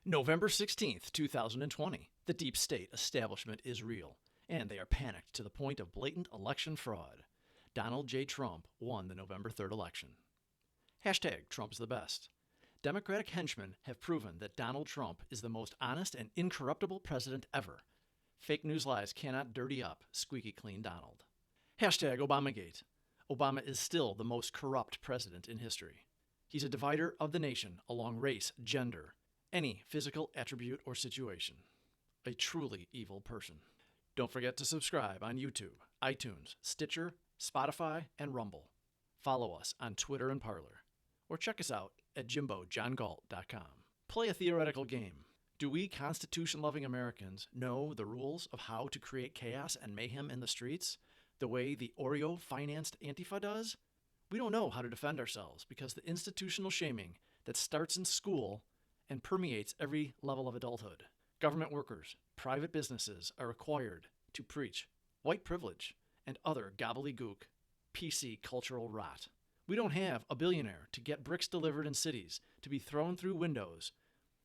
November 16th, 2020. The deep state establishment is real, and they are panicked to the point of blatant election fraud. Donald J. Trump won the November 3rd election. Hashtag Trump's the best. Democratic henchmen have proven that Donald Trump is the most honest and incorruptible president ever. Fake news lies cannot dirty up squeaky clean Donald. Hashtag Obamagate. Obama is still the most corrupt president in history. He's a divider of the nation along race, gender, any physical attribute or situation. A truly evil person. Don't forget to subscribe on YouTube, iTunes, Stitcher, Spotify, and Rumble. Follow us on Twitter and Parler. Or check us out at jimbojohngalt.com. Play a theoretical game. Do we Constitution-loving Americans know the rules of how to create chaos and mayhem in the streets the way the Oreo-financed Antifa does? We don't know how to defend ourselves because the institutional shaming that starts in school and permeates every level of adulthood. Government workers, private businesses are required to preach white privilege and other gobbledygook PC cultural rot. We don't have a billionaire to get bricks delivered in cities to be thrown through windows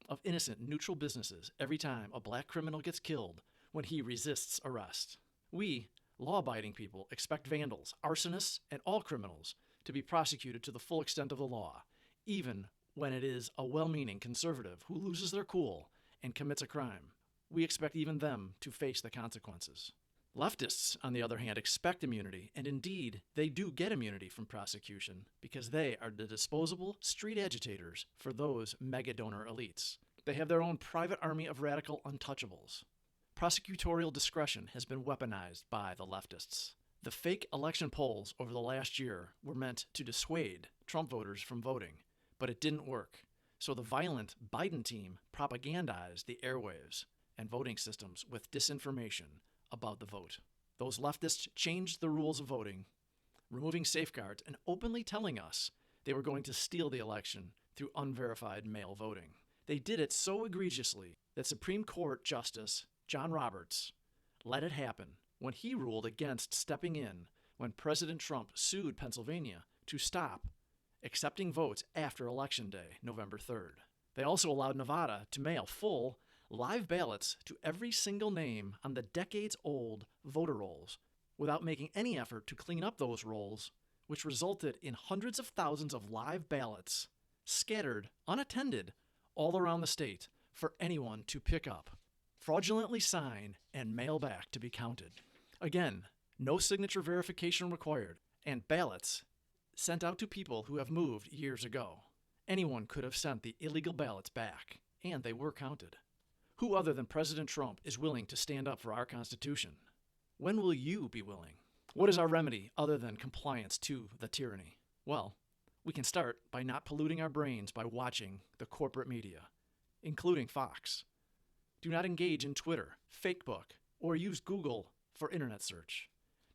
of innocent neutral businesses every time a black criminal gets killed when he resists arrest. We, law-abiding people, expect vandals, arsonists, and all criminals to be prosecuted to the full extent of the law, even when it is a well-meaning conservative who loses their cool and commits a crime. We expect even them to face the consequences. Leftists, on the other hand, expect immunity, and indeed, they do get immunity from prosecution because they are the disposable street agitators for those mega-donor elites. They have their own private army of radical untouchables. Prosecutorial discretion has been weaponized by the leftists. The fake election polls over the last year were meant to dissuade Trump voters from voting, but it didn't work. So the violent Biden team propagandized the airwaves and voting systems with disinformation about the vote. Those leftists changed the rules of voting, removing safeguards and openly telling us they were going to steal the election through unverified mail voting. They did it so egregiously that Supreme Court Justice John Roberts let it happen when he ruled against stepping in when President Trump sued Pennsylvania to stop accepting votes after Election Day, November 3rd. They also allowed Nevada to mail full, live ballots to every single name on the decades-old voter rolls without making any effort to clean up those rolls, which resulted in hundreds of thousands of live ballots scattered, unattended, all around the state for anyone to pick up, fraudulently sign, and mail back to be counted. Again, no signature verification required, and ballots sent out to people who have moved years ago. Anyone could have sent the illegal ballots back, and they were counted. Who other than President Trump is willing to stand up for our Constitution? When will you be willing? What is our remedy other than compliance to the tyranny? Well, we can start by not polluting our brains by watching the corporate media, including Fox. Do not engage in Twitter, Facebook, or use Google for internet search.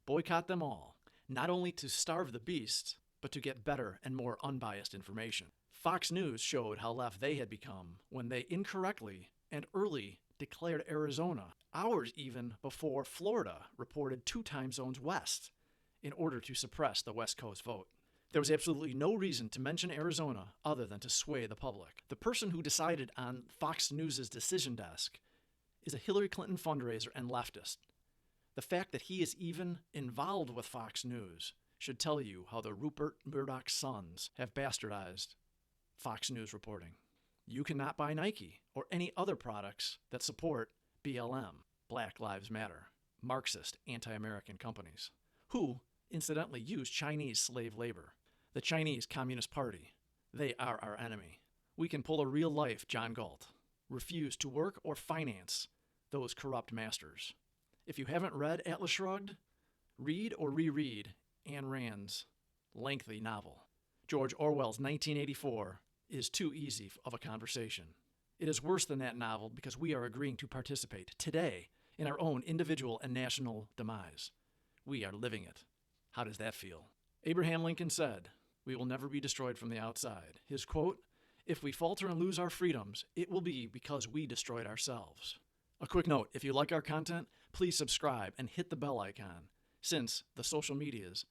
Boycott them all, not only to starve the beast, but to get better and more unbiased information. Fox News showed how left they had become when they incorrectly and early declared Arizona, hours even before Florida reported 2 time zones west, in order to suppress the West Coast vote. There was absolutely no reason to mention Arizona other than to sway the public. The person who decided on Fox News' decision desk is a Hillary Clinton fundraiser and leftist. The fact that he is even involved with Fox News should tell you how the Rupert Murdoch sons have bastardized Fox News reporting. You cannot buy Nike or any other products that support BLM, Black Lives Matter, Marxist anti-American companies, who, incidentally, use Chinese slave labor. The Chinese Communist Party, they are our enemy. We can pull a real-life John Galt. Refuse to work or finance those corrupt masters. If you haven't read Atlas Shrugged, read or reread Ayn Rand's lengthy novel. George Orwell's 1984 is too easy of a conversation. It is worse than that novel because we are agreeing to participate today in our own individual and national demise. We are living it. How does that feel? Abraham Lincoln said, "We will never be destroyed from the outside." His quote, "If we falter and lose our freedoms, it will be because we destroyed ourselves." A quick note, if you like our content, please subscribe and hit the bell icon, since the social medias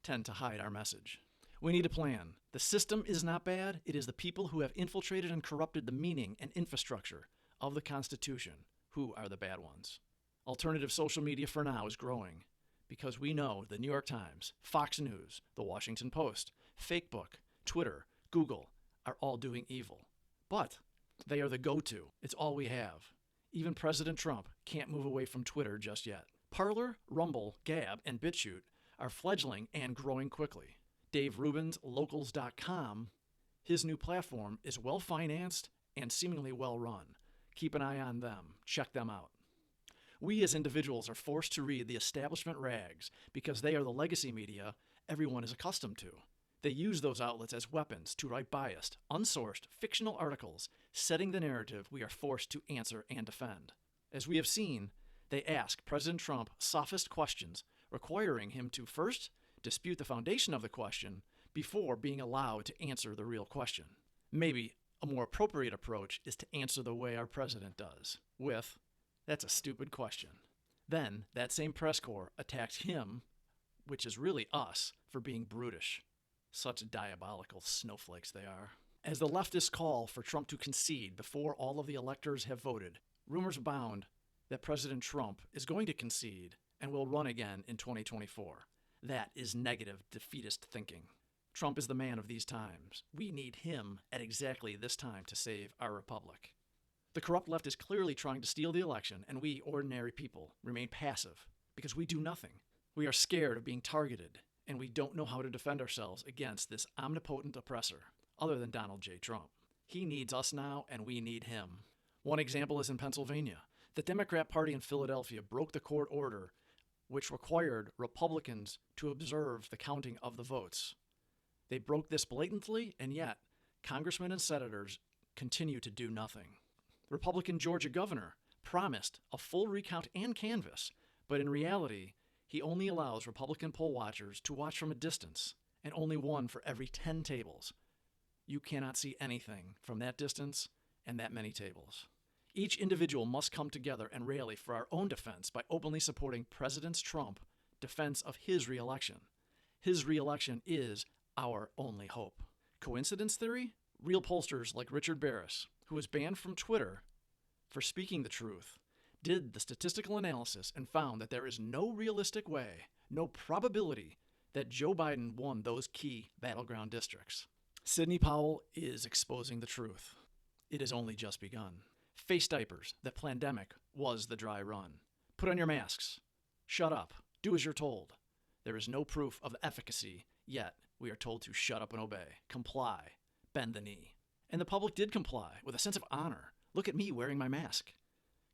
tend to hide our message. We need a plan. The system is not bad. It is the people who have infiltrated and corrupted the meaning and infrastructure of the Constitution who are the bad ones. Alternative social media for now is growing because we know the New York Times, Fox News, the Washington Post, Facebook, Twitter, Google are all doing evil. But they are the go-to. It's all we have. Even President Trump can't move away from Twitter just yet. Parler, Rumble, Gab, and BitChute are fledgling and growing quickly. Dave Rubin's Locals.com, his new platform, is well-financed and seemingly well-run. Keep an eye on them. Check them out. We as individuals are forced to read the establishment rags because they are the legacy media everyone is accustomed to. They use those outlets as weapons to write biased, unsourced, fictional articles, setting the narrative we are forced to answer and defend. As we have seen, they ask President Trump sophist questions, requiring him to first dispute the foundation of the question before being allowed to answer the real question. Maybe a more appropriate approach is to answer the way our president does, with, "That's a stupid question." Then, that same press corps attacks him, which is really us, for being brutish. Such diabolical snowflakes they are. As the leftists call for Trump to concede before all of the electors have voted, rumors abound that President Trump is going to concede and will run again in 2024. That is negative, defeatist thinking. Trump is the man of these times. We need him at exactly this time to save our republic. The corrupt left is clearly trying to steal the election, and we, ordinary people, remain passive because we do nothing. We are scared of being targeted, and we don't know how to defend ourselves against this omnipotent oppressor, other than Donald J. Trump. He needs us now, and we need him. One example is in Pennsylvania. The Democrat Party in Philadelphia broke the court order which required Republicans to observe the counting of the votes. They broke this blatantly, and yet congressmen and senators continue to do nothing. The Republican Georgia governor promised a full recount and canvass, but in reality, he only allows Republican poll watchers to watch from a distance, and only one for every 10 tables. You cannot see anything from that distance and that many tables. Each individual must come together and rally for our own defense by openly supporting President Trump's defense of his reelection. His reelection is our only hope. Coincidence theory? Real pollsters like Richard Barris, who was banned from Twitter for speaking the truth, did the statistical analysis and found that there is no realistic way, no probability, that Joe Biden won those key battleground districts. Sidney Powell is exposing the truth. It has only just begun. Face diapers. The pandemic was the dry run. Put on your masks. Shut up. Do as you're told. There is no proof of efficacy, yet we are told to shut up and obey. Comply. Bend the knee. And the public did comply with a sense of honor. Look at me wearing my mask.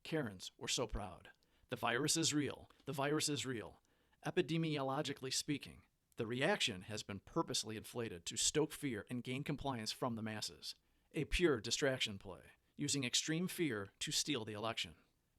Karens were so proud. The virus is real. The virus is real. Epidemiologically speaking, the reaction has been purposely inflated to stoke fear and gain compliance from the masses. A pure distraction play, using extreme fear to steal the election.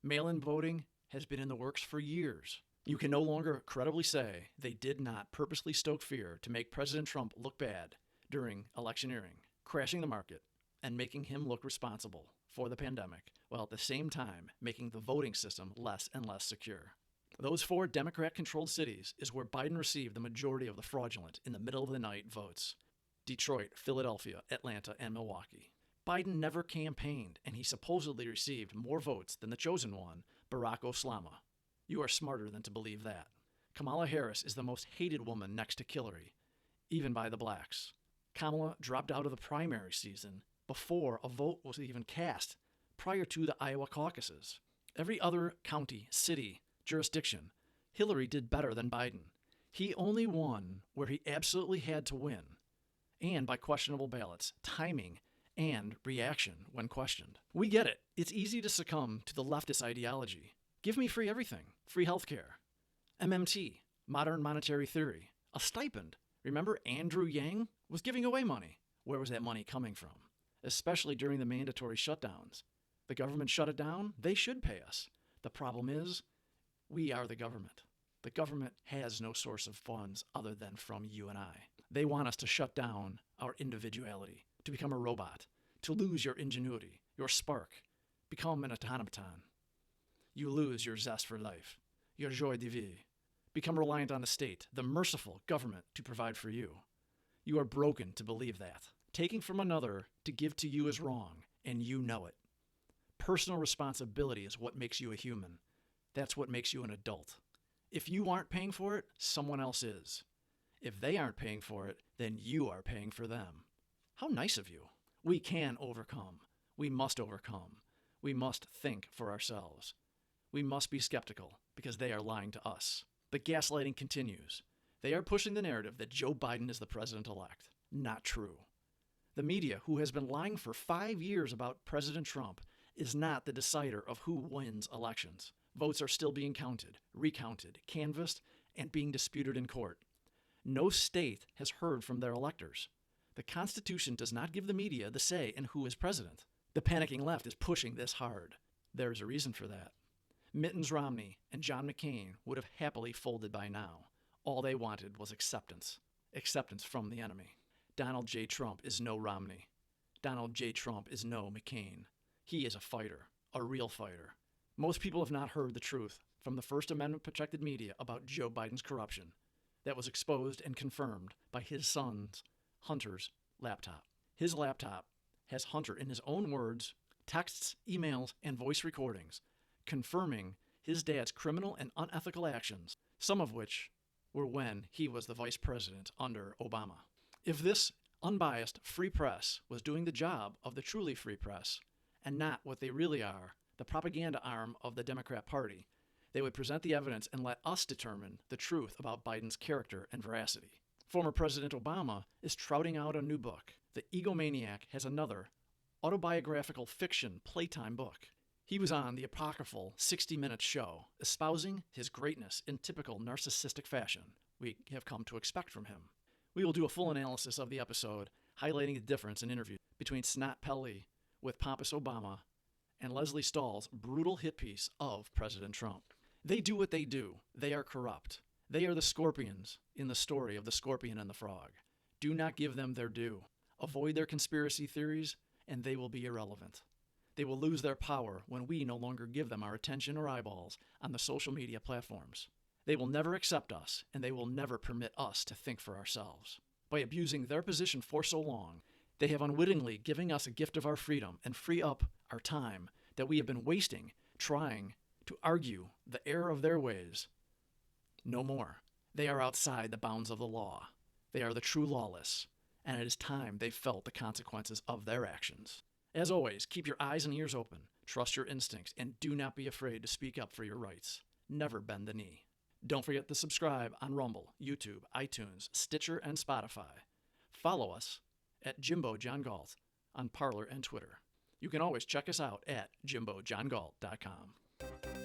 Mail-in voting has been in the works for years. You can no longer credibly say they did not purposely stoke fear to make President Trump look bad during electioneering, crashing the market, and making him look responsible for the pandemic, while at the same time making the voting system less and less secure. Those 4 Democrat-controlled cities is where Biden received the majority of the fraudulent in the middle of the night votes: Detroit, Philadelphia, Atlanta, and Milwaukee. Biden never campaigned, and he supposedly received more votes than the chosen one, Barack Obama. You are smarter than to believe that. Kamala Harris is the most hated woman next to Hillary, even by the blacks. Kamala dropped out of the primary season before a vote was even cast, prior to the Iowa caucuses. Every other county, city, jurisdiction, Hillary did better than Biden. He only won where he absolutely had to win, and by questionable ballots, timing, and reaction when questioned. We get it. It's easy to succumb to the leftist ideology. Give me free everything. Free healthcare. MMT, modern monetary theory. A stipend. Remember Andrew Yang was giving away money. Where was that money coming from? Especially during the mandatory shutdowns. The government shut it down. They should pay us. The problem is, we are the government. The government has no source of funds other than from you and I. They want us to shut down our individuality, to become a robot, to lose your ingenuity, your spark, become an automaton. You lose your zest for life, your joie de vivre, become reliant on the state, the merciful government, to provide for you. You are broken to believe that. Taking from another to give to you is wrong, and you know it. Personal responsibility is what makes you a human. That's what makes you an adult. If you aren't paying for it, someone else is. If they aren't paying for it, then you are paying for them. How nice of you. We can overcome. We must overcome. We must think for ourselves. We must be skeptical because they are lying to us. The gaslighting continues. They are pushing the narrative that Joe Biden is the president-elect. Not true. The media, who has been lying for 5 years about President Trump, is not the decider of who wins elections. Votes are still being counted, recounted, canvassed, and being disputed in court. No state has heard from their electors. The Constitution does not give the media the say in who is president. The panicking left is pushing this hard. There is a reason for that. Mitt Romney and John McCain would have happily folded by now. All they wanted was acceptance. Acceptance from the enemy. Donald J. Trump is no Romney. Donald J. Trump is no McCain. He is a fighter, a real fighter. Most people have not heard the truth from the First Amendment-protected media about Joe Biden's corruption that was exposed and confirmed by his son's, Hunter's, laptop. His laptop has Hunter, in his own words, texts, emails, and voice recordings, confirming his dad's criminal and unethical actions, some of which were when he was the vice president under Obama. If this unbiased free press was doing the job of the truly free press, and not what they really are, the propaganda arm of the Democrat Party, they would present the evidence and let us determine the truth about Biden's character and veracity. Former President Obama is trotting out a new book. The egomaniac has another autobiographical fiction playtime book. He was on the apocryphal 60 Minutes show, espousing his greatness in typical narcissistic fashion we have come to expect from him. We will do a full analysis of the episode, highlighting the difference in interviews between Snot Pelly with pompous Obama and Leslie Stahl's brutal hit piece of President Trump. They do what they do. They are corrupt. They are the scorpions in the story of the scorpion and the frog. Do not give them their due. Avoid their conspiracy theories, and they will be irrelevant. They will lose their power when we no longer give them our attention or eyeballs on the social media platforms. They will never accept us, and they will never permit us to think for ourselves. By abusing their position for so long, they have unwittingly given us a gift of our freedom and free up our time that we have been wasting trying to argue the error of their ways. No more. They are outside the bounds of the law. They are the true lawless, and it is time they felt the consequences of their actions. As always, keep your eyes and ears open, trust your instincts, and do not be afraid to speak up for your rights. Never bend the knee. Don't forget to subscribe on Rumble, YouTube, iTunes, Stitcher, and Spotify. Follow us at Jimbo John Galt on Parler and Twitter. You can always check us out at jimbojohngalt.com.